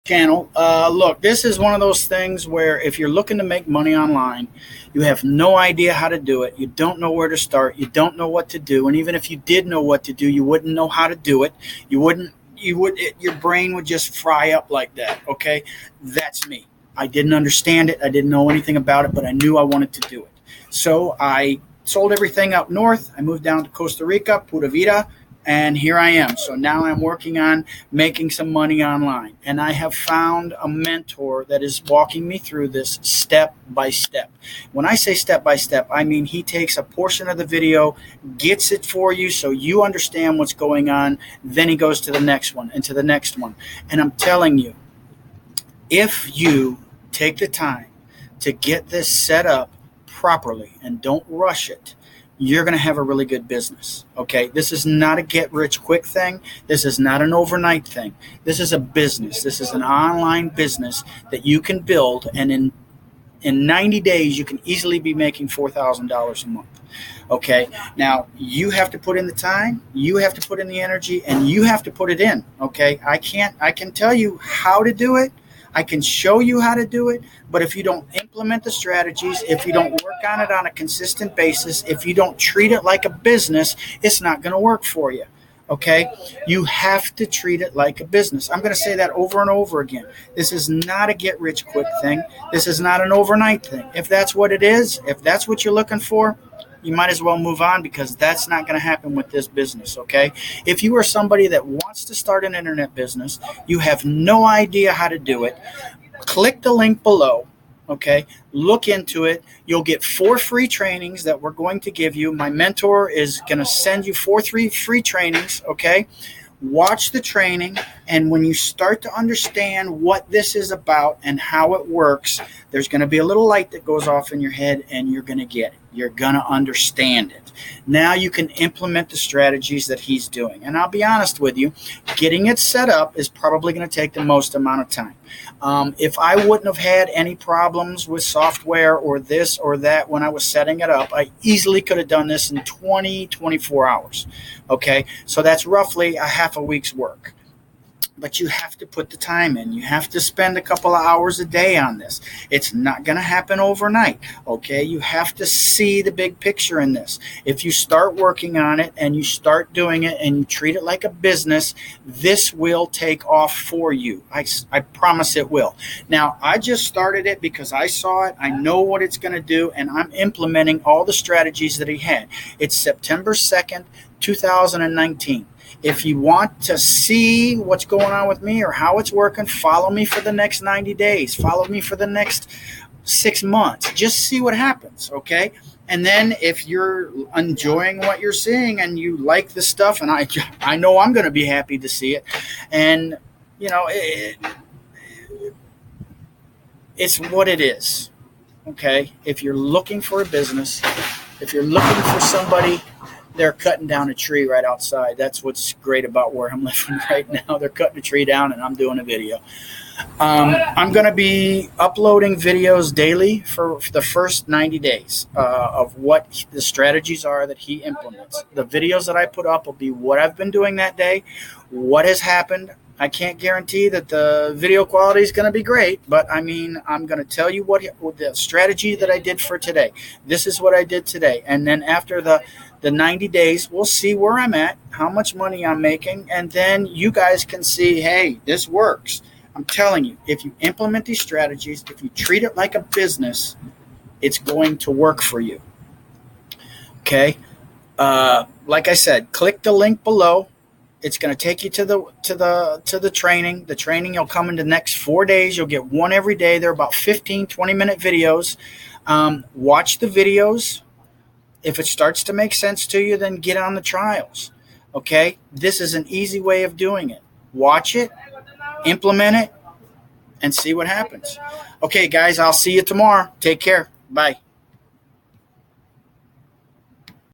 channel. Look, this is one of those things where if you're looking to make money online, you have no idea how to do it. You don't know where to start. You don't know what to do. And even if you did know what to do, you wouldn't know how to do it. Your brain would just fry up like that. Okay. That's me. I didn't understand it. I didn't know anything about it, but I knew I wanted to do it. So I sold everything up north. I moved down to Costa Rica, Pura Vida, and here I am. So now I'm working on making some money online. And I have found a mentor that is walking me through this step by step. When I say step by step, I mean he takes a portion of the video, gets it for you so you understand what's going on. Then he goes to the next one and to the next one. And I'm telling you, if you take the time to get this set up properly and don't rush it, you're going to have a really good business. Okay. This is not a get rich quick thing. This is not an overnight thing. This is a business. This is an online business that you can build. And in 90 days, you can easily be making $4,000 a month. Okay. Now you have to put in the time, you have to put in the energy, and you have to put it in. Okay. I can tell you how to do it. I can show you how to do it, but if you don't implement the strategies, if you don't work on it on a consistent basis, if you don't treat it like a business, it's not going to work for you. Okay? You have to treat it like a business. I'm going to say that over and over again. This is not a get rich quick thing. This is not an overnight thing. If that's what it is, if that's what you're looking for, you might as well move on, because that's not going to happen with this business, okay? If you are somebody that wants to start an internet business, you have no idea how to do it, click the link below, okay? Look into it. You'll get 4 free trainings that we're going to give you. My mentor is going to send you 4 free trainings, okay? Watch the training, and when you start to understand what this is about and how it works, there's going to be a little light that goes off in your head, and you're going to get it. You're going to understand it. Now you can implement the strategies that he's doing. And I'll be honest with you, getting it set up is probably going to take the most amount of time. If I wouldn't have had any problems with software or this or that when I was setting it up, I easily could have done this in 24 hours. Okay, so that's roughly a half a week's work. But you have to put the time in. You have to spend a couple of hours a day on this. It's not going to happen overnight. Okay, you have to see the big picture in this. If you start working on it and you start doing it and you treat it like a business, this will take off for you. I promise it will. Now, I just started it because I saw it. I know what it's going to do, and I'm implementing all the strategies that he had. It's September 2nd, 2019. If you want to see what's going on with me or how it's working, follow me for the next 90 days. Follow me for the next 6 months. Just see what happens, okay? And then if you're enjoying what you're seeing and you like the stuff, and I know I'm going to be happy to see it, and, you know, it's what it is, okay? If you're looking for a business, if you're looking for somebody, they're cutting down a tree right outside. That's what's great about where I'm living right now. They're cutting a tree down and I'm doing a video. I'm going to be uploading videos daily for the first 90 days of what the strategies are that he implements. The videos that I put up will be what I've been doing that day, what has happened. I can't guarantee that the video quality is going to be great, but I mean, I'm going to tell you what the strategy that I did for today. This is what I did today. And then after the 90 days, we'll see where I'm at, how much money I'm making, and then you guys can see, hey, this works. I'm telling you, if you implement these strategies, if you treat it like a business, it's going to work for you. Okay? Like I said, click the link below. It's going to take you to the training. The training will come in the next 4 days. You'll get one every day. They're about 15, 20-minute videos. Watch the videos. If it starts to make sense to you, then get on the trials. Okay? This is an easy way of doing it. Watch it, implement it, and see what happens. Okay, guys, I'll see you tomorrow. Take care. Bye.